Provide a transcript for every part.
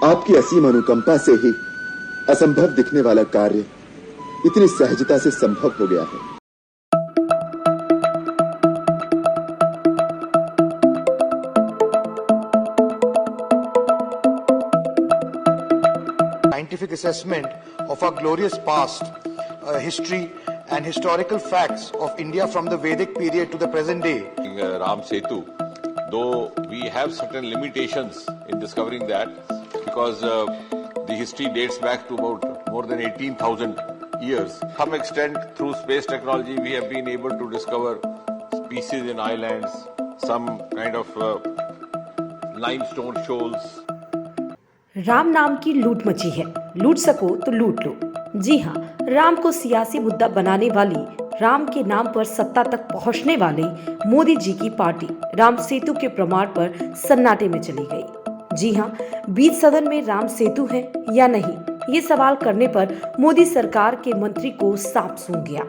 आपकी असीम अनुकंपा से ही असंभव दिखने वाला कार्य इतनी सहजता से संभव हो गया है। Scientific assessment of our glorious past, history and historical facts of India from the Vedic period to the present day. Ram Setu, though we have certain limitations in discovering that because the history dates back to about more than 18,000 years. To some extent, through space technology, we have been able to discover species in islands, some kind of limestone shoals. Ram नाम की लूट मची है, लूट सको तो लूट लो। जी हाँ, राम को सियासी मुद्दा बनाने वाली, राम के नाम पर सत्ता तक पहुंचने वाली मोदी जी की पार्टी राम सेतु के प्रमाण पर सन्नाटे में चली गई। जी हाँ, बीच सदन में राम सेतु है या नहीं, ये सवाल करने पर मोदी सरकार के मंत्री को साफ सूंघ गया।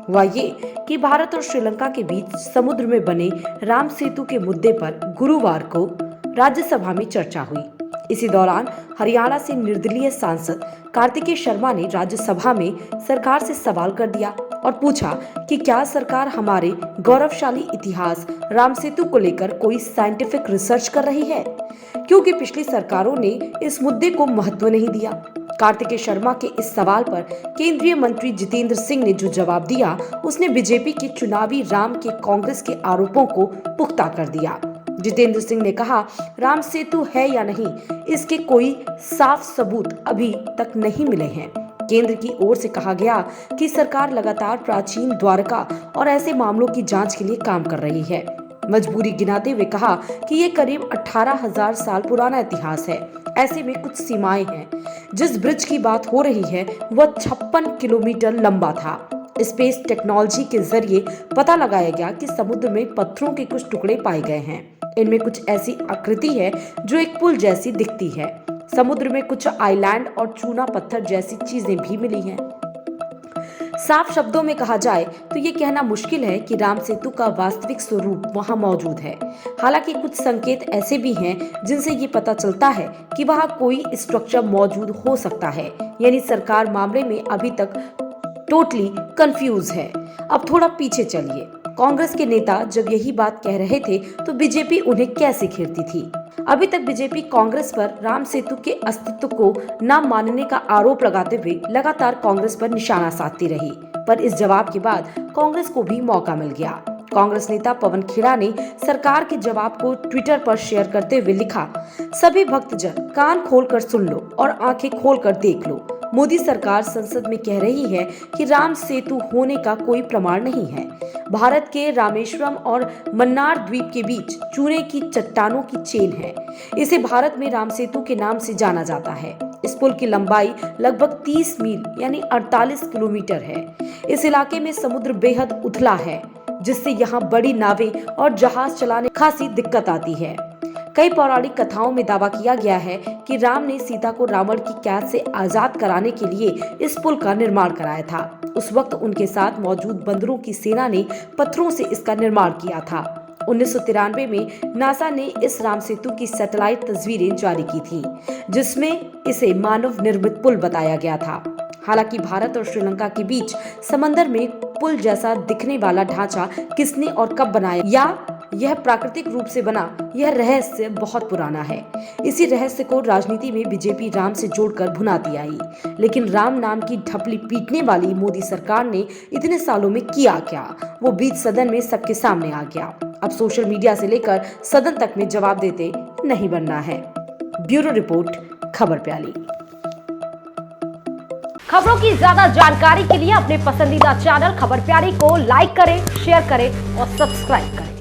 हुआ ये कि भारत और श्रीलंका के बीच समुद्र में बने राम सेतु के मुद्दे पर गुरुवार को राज्यसभा में चर्चा हुई। इसी दौरान हरियाणा से निर्दलीय सांसद कार्तिकेय शर्मा ने राज्यसभा में सरकार से सवाल कर दिया और पूछा कि क्या सरकार हमारे गौरवशाली इतिहास राम सेतु को लेकर कोई साइंटिफिक रिसर्च कर रही है, क्योंकि पिछली सरकारों ने इस मुद्दे को महत्व नहीं दिया। कार्तिकेय शर्मा के इस सवाल पर केंद्रीय मंत्री जितेंद्र सिंह ने जो जवाब दिया, उसने बीजेपी के चुनावी राम के कांग्रेस के आरोपों को पुख्ता कर दिया। जितेंद्र सिंह ने कहा, राम सेतु है या नहीं, इसके कोई साफ सबूत अभी तक नहीं मिले हैं। केंद्र की ओर से कहा गया कि सरकार लगातार प्राचीन द्वारका और ऐसे मामलों की जांच के लिए काम कर रही है। मजबूरी गिनाते हुए कहा कि ये करीब 18,000 साल पुराना इतिहास है। ऐसे में कुछ सीमाएं हैं। जिस ब्रिज की बात हो रही है वह 56 किलोमीटर लंबा था। स्पेस टेक्नोलॉजी के जरिए पता लगाया गया कि समुद्र में पत्थरों के कुछ टुकड़े पाए गए हैं। इनमें कुछ ऐसी आकृति है जो एक पुल जैसी दिखती है। समुद्र में कुछ आइलैंड और चूना पत्थर जैसी चीजें भी मिली हैं। साफ शब्दों में कहा जाए तो ये कहना मुश्किल है कि राम सेतु का वास्तविक स्वरूप वहां मौजूद है। हालांकि कुछ संकेत ऐसे भी हैं जिनसे ये पता चलता है कि वहां कोई स्ट्रक्चर मौजूद हो सकता है। यानी सरकार मामले में अभी तक टोटली कंफ्यूज है। अब थोड़ा पीछे चलिए। कांग्रेस के नेता जब यही बात कह रहे थे तो बीजेपी उन्हें कैसे घेरती थी। अभी तक बीजेपी कांग्रेस पर राम सेतु के अस्तित्व को न मानने का आरोप लगाते हुए लगातार कांग्रेस पर निशाना साधती रही, पर इस जवाब के बाद कांग्रेस को भी मौका मिल गया। कांग्रेस नेता पवन खेड़ा ने सरकार के जवाब को ट्विटर पर शेयर करते हुए लिखा, सभी भक्तजन कान खोलकर सुन लो और आंखें खोलकर देख लो। मोदी सरकार संसद में कह रही है कि राम सेतु होने का कोई प्रमाण नहीं है। भारत के रामेश्वरम और मन्नार द्वीप के बीच चूने की चट्टानों की चेन है। इसे भारत में राम सेतु के नाम से जाना जाता है। इस पुल की लंबाई लगभग 30 मील यानी 48 किलोमीटर है। इस इलाके में समुद्र बेहद उथला है, जिससे यहाँ बड़ी नावें और जहाज चलाने खासी दिक्कत आती है। कई पौराणिक कथाओं में दावा किया गया है कि राम ने सीता को रावण की कैद से आजाद कराने के लिए इस पुल का निर्माण कराया था। उस वक्त उनके साथ मौजूद बंदरों की सेना ने पत्थरों से इसका निर्माण किया था। 1993 में नासा ने इस राम सेतु की सैटेलाइट तस्वीरें जारी की थी, जिसमें इसे मानव निर्मित पुल बताया गया था। हालांकि भारत और श्रीलंका के बीच समंदर में पुल जैसा दिखने वाला ढांचा किसने और कब बनाया या यह प्राकृतिक रूप से बना, यह रहस्य बहुत पुराना है। इसी रहस्य को राजनीति में बीजेपी राम से जोड़कर भुनाती आई। लेकिन राम नाम की ढपली पीटने वाली मोदी सरकार ने इतने सालों में किया क्या, वो बीच सदन में सबके सामने आ गया। अब सोशल मीडिया से लेकर सदन तक में जवाब देते नहीं बनना है। ब्यूरो रिपोर्ट, खबर प्याली। खबरों की ज्यादा जानकारी के लिए अपने पसंदीदा चैनल खबर प्यारी को लाइक करें, शेयर करें और सब्सक्राइब करें।